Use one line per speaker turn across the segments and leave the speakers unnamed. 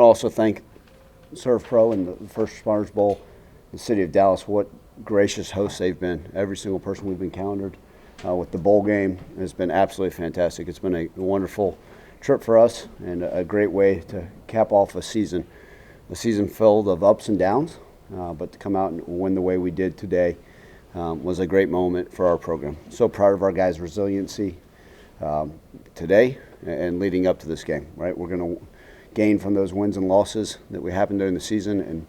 to also thank Surf Pro and the First Responders Bowl, the city of Dallas. What gracious hosts they've been. Every single person we've encountered with the bowl game has been absolutely fantastic. It's been a wonderful trip for us and a great way to cap off a season filled of ups and downs. But to come out and win the way we did today was a great moment for our program. So proud of our guys' resiliency today and leading up to this game. Right, we're going to gain from those wins and losses that we happened during the season, and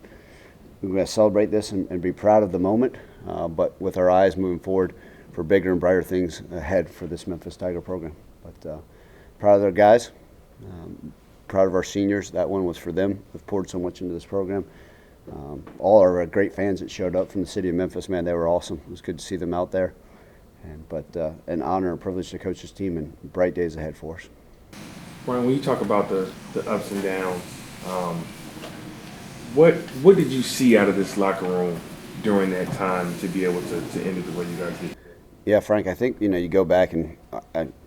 we're going to celebrate this and be proud of the moment, but with our eyes moving forward for bigger and brighter things ahead for this Memphis Tiger program. But proud of our guys, proud of our seniors. That one was for them. We've poured so much into this program. All our great fans that showed up from the city of Memphis, man, they were awesome. It was good to see them out there. But an honor and privilege to coach this team and bright days ahead for us.
Brian, when you talk about the ups and downs, what did you see out of this locker room during that time to be able to end it the way you guys did?
Yeah, Frank, I think, you go back and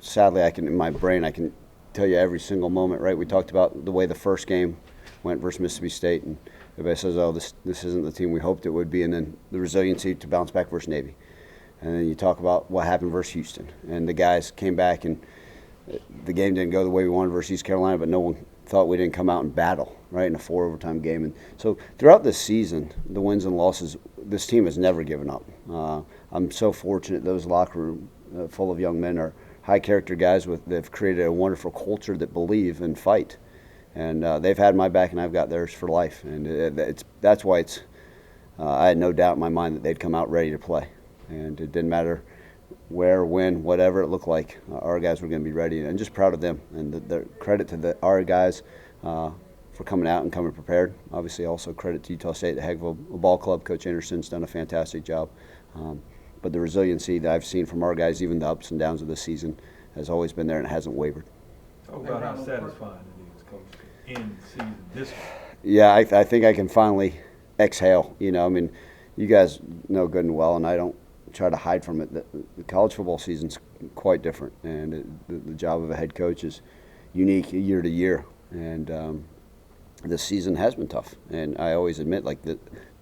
sadly in my brain, I can tell you every single moment, right? We talked about the way the first game went versus Mississippi State, and everybody says, oh, this isn't the team we hoped it would be, and then the resiliency to bounce back versus Navy. And then you talk about what happened versus Houston, and the guys came back, and the game didn't go the way we wanted versus East Carolina, but no one thought we didn't come out and battle, right, in a 4 overtime game. And so throughout this season, the wins and losses, this team has never given up. I'm so fortunate those locker room full of young men are high character guys they've created a wonderful culture that believe and fight. And they've had my back and I've got theirs for life. And that's why I had no doubt in my mind that they'd come out ready to play. And it didn't matter where, when, whatever it looked like, our guys were going to be ready, and just proud of them. And the credit to our guys for coming out and coming prepared. Obviously, also credit to Utah State, the heck of a ball club. Coach Anderson's done a fantastic job. But the resiliency that I've seen from our guys, even the ups and downs of this season, has always been there and it hasn't wavered.
Talk about how satisfying it is, Coach, to end the season this way.
Yeah, I think I can finally exhale. I mean, you guys know good and well, and I don't try to hide from it. The college football season's quite different, and the job of a head coach is unique year to year. And this season has been tough, and I always admit that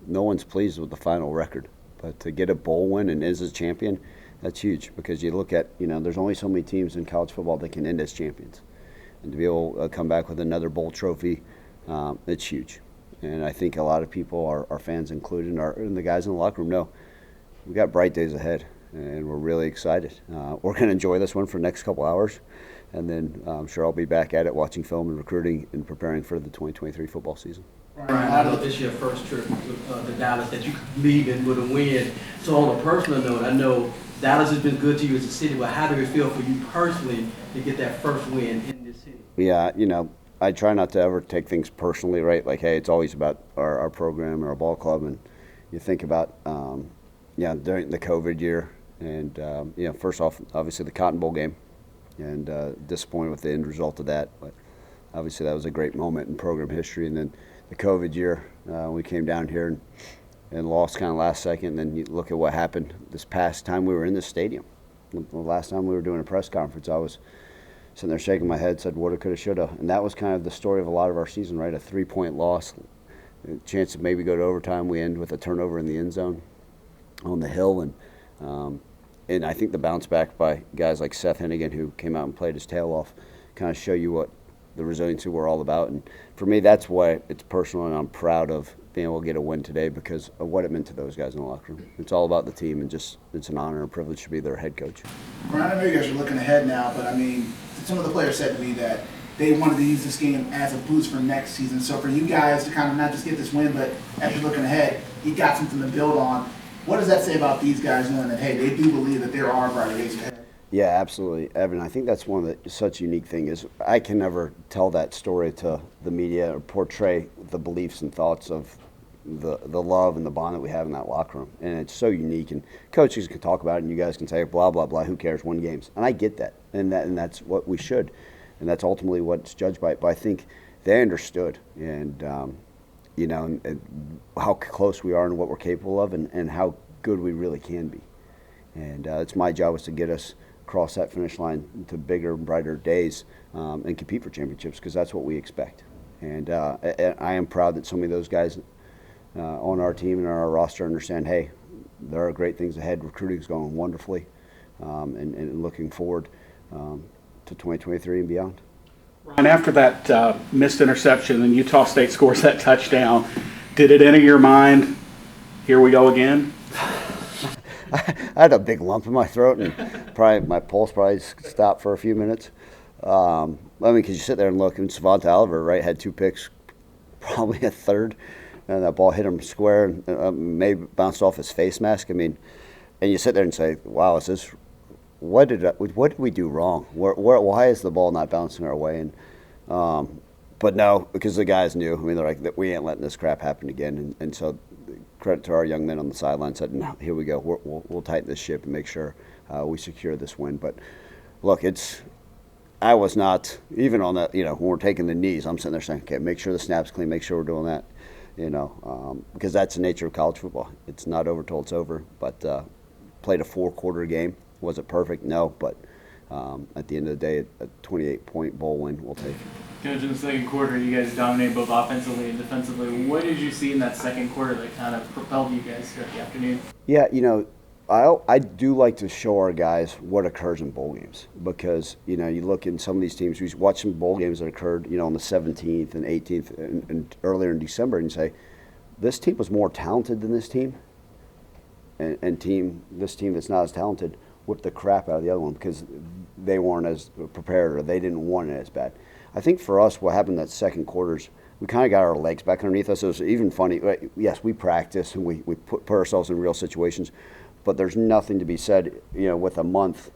no one's pleased with the final record. But to get a bowl win and as a champion, that's huge, because you look at, there's only so many teams in college football that can end as champions. And to be able to come back with another bowl trophy, it's huge. And I think a lot of people, our fans included, and the guys in the locker room know we got bright days ahead, and we're really excited. We're going to enjoy this one for the next couple hours, and then I'm sure I'll be back at it watching film and recruiting and preparing for the 2023 football season.
Brian, I know this is your first trip to Dallas that you leave in with a win. So on a personal note, I know Dallas has been good to you as a city, but how do it feel for you personally to get that first win in this city?
Yeah, I try not to ever take things personally, right? Like, hey, it's always about our program or our ball club. And you think about, during the COVID year and, first off, obviously the Cotton Bowl game, and disappointed with the end result of that. But obviously that was a great moment in program history. And then the COVID year, we came down here and lost kind of last second. And then you look at what happened this past time we were in this stadium. The last time we were doing a press conference, I was sitting there shaking my head, said, woulda, coulda, shoulda. And that was kind of the story of a lot of our season, right? A 3-point loss, a chance to maybe go to overtime. We end with a turnover in the end zone on the hill. And I think the bounce back by guys like Seth Henigan, who came out and played his tail off, kind of show you what the resiliency we're all about. And for me, that's why it's personal, and I'm proud of being able to get a win today because of what it meant to those guys in the locker room. It's all about the team, and just it's an honor and a privilege to be their head coach.
Brian, I know you guys are looking ahead now, but some of the players said to me that they wanted to use this game as a boost for next season. So for you guys to kind of not just get this win, but as you're looking ahead, you got something to build on. What does that say about these guys knowing that, hey, they do believe that there are brighter days ahead?
Yeah, absolutely, Evan. I think that's one of the such unique thing is I can never tell that story to the media or portray the beliefs and thoughts of the love and the bond that we have in that locker room. And it's so unique, and coaches can talk about it and you guys can say blah, blah, blah, who cares, win games. And I get that, and that's what we should. And that's ultimately what's judged by it. But I think they understood and how close we are and what we're capable of and how good we really can be. And it's my job is to get us across that finish line to bigger and brighter days and compete for championships, because that's what we expect. And I am proud that so many of those guys on our team and on our roster understand, hey, there are great things ahead. Recruiting's going wonderfully, and looking forward to 2023 and beyond.
Ryan, after that missed interception and Utah State scores that touchdown, did it enter your mind, here we go again?
I had a big lump in my throat, and probably my pulse stopped for a few minutes. I mean, because you sit there and look, and Savant Oliver, right, had 2 picks, probably a third, and that ball hit him square and maybe bounced off his face mask. I mean, and you sit there and say, wow, is this, what did we do wrong? Why is the ball not bouncing our way? And but no, because the guys knew. I mean, they're like, we ain't letting this crap happen again. And so credit to our young men on the sideline said, no, here we go. We'll tighten this ship and make sure we secure this win. But look, I was not, even on that, when we're taking the knees, I'm sitting there saying, okay, make sure the snap's clean, make sure we're doing that, because that's the nature of college football. It's not over till it's over. But played a 4-quarter game. Was it perfect? No, but at the end of the day, a 28-point bowl win we'll take.
Coach, in the second quarter, you guys dominated both offensively and defensively. What did you see in that second quarter that kind of propelled you guys throughout the afternoon?
Yeah, I do like to show our guys what occurs in bowl games, because you look in some of these teams. We watch some bowl games that occurred, on the 17th and 18th and earlier in December, and you say, this team was more talented than this team, and this team that's not as talented whipped the crap out of the other one because they weren't as prepared or they didn't want it as bad. I think for us, what happened that second quarter is we kind of got our legs back underneath us. It was even funny. Right? Yes, we practice and we put ourselves in real situations, but there's nothing to be said, with a month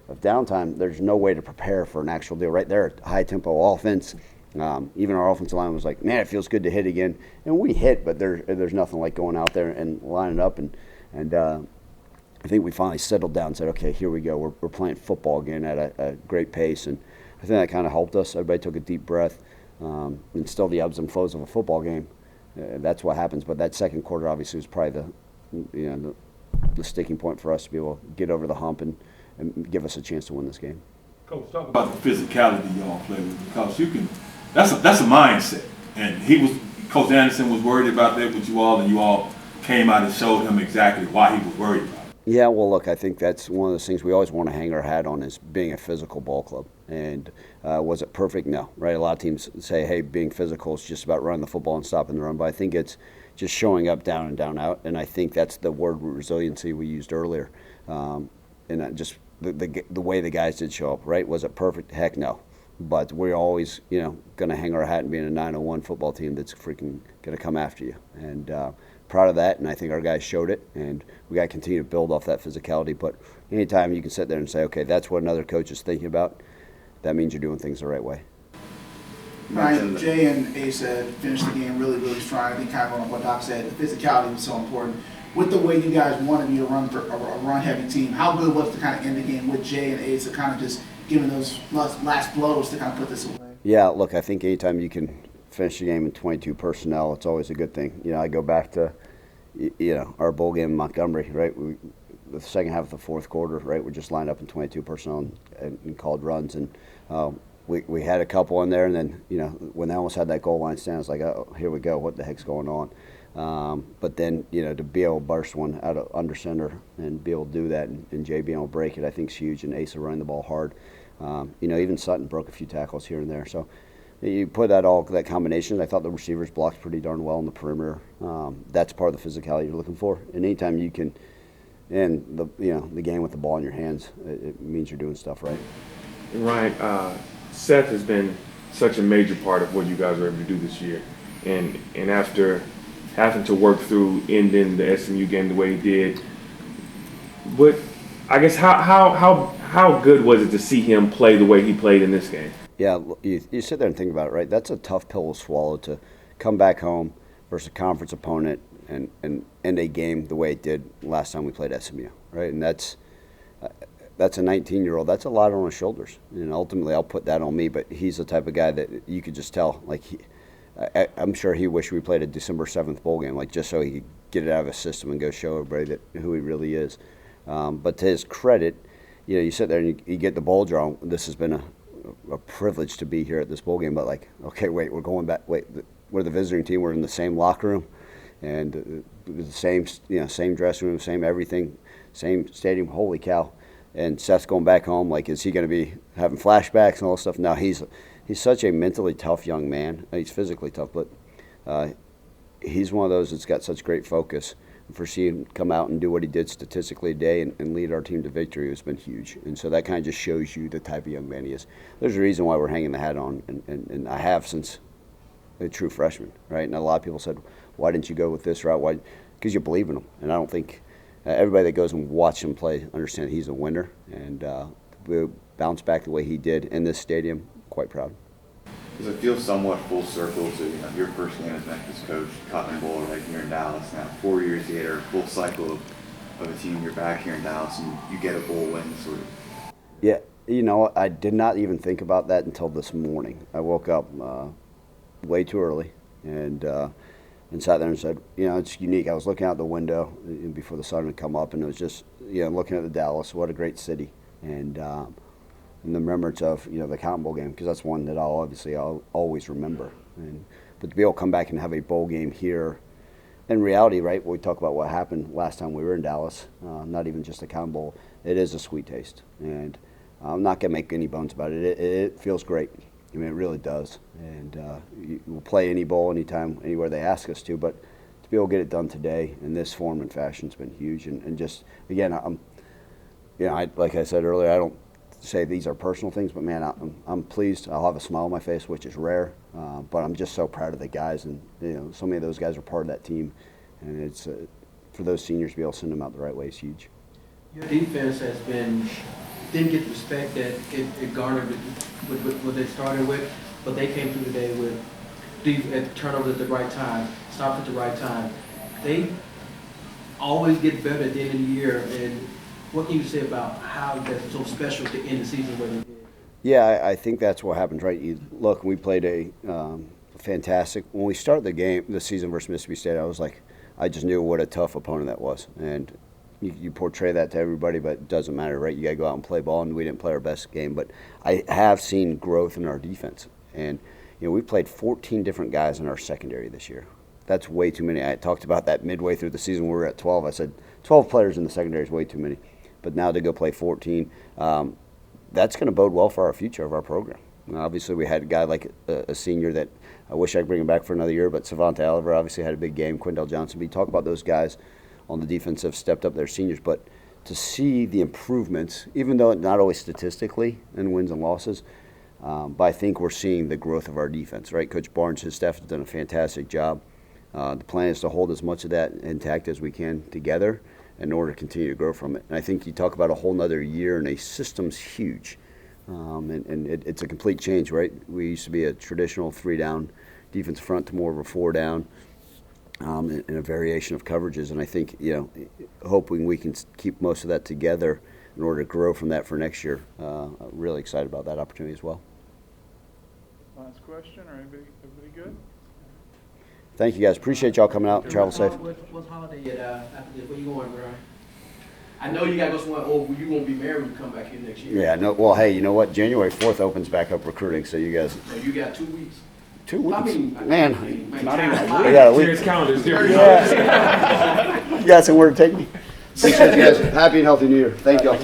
of downtime, there's no way to prepare for an actual deal. Right there, high tempo offense. Even our offensive line was like, man, it feels good to hit again. And we hit, but there's nothing like going out there and lining up. And I think we finally settled down and said, okay, here we go. We're playing football again at a great pace. And I think that kind of helped us. Everybody took a deep breath. And still the ebbs and flows of a football game. That's what happens. But that second quarter obviously was probably the sticking point for us to be able to get over the hump and give us a chance to win this game.
Coach, talk
About the physicality y'all play with, because you can. That's a mindset, and Coach Anderson was worried about that with you all, and you all came out and showed him exactly why he was worried about it.
Yeah, well, look, I think that's one of those things we always want to hang our hat on, is being a physical ball club. And was it perfect? No, right? A lot of teams say, hey, being physical is just about running the football and stopping the run. But I think it's just showing up down and down out. And I think that's the word resiliency we used earlier. And just the way the guys did show up, right? Was it perfect? Heck no. But we're always, going to hang our hat and being a 901 football team that's freaking going to come after you. And proud of that, and I think our guys showed it, and we got to continue to build off that physicality. But anytime you can sit there and say, okay, that's what another coach is thinking about, that means you're doing things the right way.
Ryan, Jay and Ace finished the game really, really strong. I think kind of on what Doc said, the physicality was so important. With the way you guys wanted me to run for a run-heavy team, how good was it to kind of end the game with Jay and Ace to kind of just giving those last blows to kind of put this away? Yeah,
look, I think anytime you can finish the game in 22 personnel, it's always a good thing. I go back to, our bowl game in Montgomery, right? The second half of the fourth quarter, right? We just lined up in 22 personnel and called runs, and we had a couple in there, and then when they almost had that goal line stand, I was like, oh, here we go, what the heck's going on? But then to be able to burst one out of under center and be able to do that, and Jay being able to break it, I think is huge, and Asa running the ball hard. Even Sutton broke a few tackles here and there, so. You put that combination. I thought the receivers blocked pretty darn well on the perimeter. That's part of the physicality you're looking for. And anytime you can end the game with the ball in your hands, it means you're doing stuff right.
Ryan, Seth has been such a major part of what you guys were able to do this year, and after having to work through ending the SMU game the way he did, but I guess how good was it to see him play the way he played in this game?
Yeah, you sit there and think about it, right? That's a tough pill to swallow, to come back home versus a conference opponent and end a game the way it did last time we played SMU, right? And that's a 19-year-old. That's a lot on his shoulders. And ultimately, I'll put that on me. But he's the type of guy that you could just tell. Like, I'm sure he wished we played a December 7th bowl game, like just so he could get it out of his system and go show everybody who he really is. But to his credit, you sit there and you get the bowl draw. This has been a privilege to be here at this bowl game. But like, okay, wait, we're going back. Wait, we're the visiting team. We're in the same locker room, and the same, same dressing room, same everything, same stadium. Holy cow! And Seth's going back home. Like, is he going to be having flashbacks and all this stuff? No, he's such a mentally tough young man. He's physically tough, but he's one of those that's got such great focus. For seeing him come out and do what he did statistically today and lead our team to victory has been huge. And so that kind of just shows you the type of young man he is. There's a reason why we're hanging the hat on, and I have since a true freshman, right? And a lot of people said, why didn't you go with this route? Why? Because you believe in him. And I don't think everybody that goes and watch him play understands he's a winner. And we bounce back the way he did in this stadium, quite proud.
Does it feel somewhat full circle to your first game as Memphis coach, Cotton Bowl right here in Dallas now, 4 years later, full cycle of a team, you're back here in Dallas and you get a bowl win sort of?
Yeah, I did not even think about that until this morning. I woke up way too early and sat there and said, it's unique. I was looking out the window before the sun had come up, and it was just, looking at the Dallas, what a great city. And the remembrance of the Cotton Bowl game, because that's one that I'll always remember. But to be able to come back and have a bowl game here, in reality, right? We talk about what happened last time we were in Dallas. Not even just the Cotton Bowl. It is a sweet taste, and I'm not gonna make any bones about it. It feels great. I mean, it really does. And we'll play any bowl, anytime, anywhere they ask us to. But to be able to get it done today in this form and fashion has been huge. And just again, like I said earlier, I don't say these are personal things, but man, I'm pleased. I'll have a smile on my face, which is rare, but I'm just so proud of the guys, and so many of those guys are part of that team, and it's for those seniors to be able to send them out the right way is huge.
Your defense didn't get the respect that it garnered with what they started with, but they came through today with turnovers at the right time, stops at the right time. They always get better at the end of the year, and what can you say about how that's so special to end the season where they did?
Yeah, I think that's what happens, right? Look, we played a fantastic. When we started the season versus Mississippi State, I just knew what a tough opponent that was, and you portray that to everybody, but it doesn't matter, right? You got to go out and play ball, and we didn't play our best game, but I have seen growth in our defense, and we played 14 different guys in our secondary this year. That's way too many. I talked about that midway through the season. We were at 12. I said 12 players in the secondary is way too many. But now to go play 14, that's going to bode well for our future of our program. Obviously, we had a guy like a senior that I wish I could bring him back for another year, but Savante Oliver obviously had a big game. Quindell Johnson. We talk about those guys on the defense have stepped up their seniors, but to see the improvements, even though not always statistically in wins and losses, but I think we're seeing the growth of our defense, right? Coach Barnes, his staff has done a fantastic job. The plan is to hold as much of that intact as we can together in order to continue to grow from it. And I think you talk about a whole nother year, and a system's huge. And it's a complete change, right? We used to be a traditional 3-down defense front to more of a 4-down, and a variation of coverages. And I think, hoping we can keep most of that together in order to grow from that for next year. I'm really excited about that opportunity as well.
Last question, or everybody good?
Thank you guys. Appreciate y'all coming out. Travel safe.
What's holiday after this? Where you going, Brian? I know you got to go somewhere. Oh, you won't be married when you come back here next year.
Yeah. No. Well, hey, you know what? January 4th opens back up recruiting, so you guys.
So you got 2 weeks.
2 weeks.
I mean,
man.
Not even.
Yeah.
Serious calendars.
Yeah. You got somewhere to take me. Thanks, guys. Happy and healthy New Year. Thank y'all.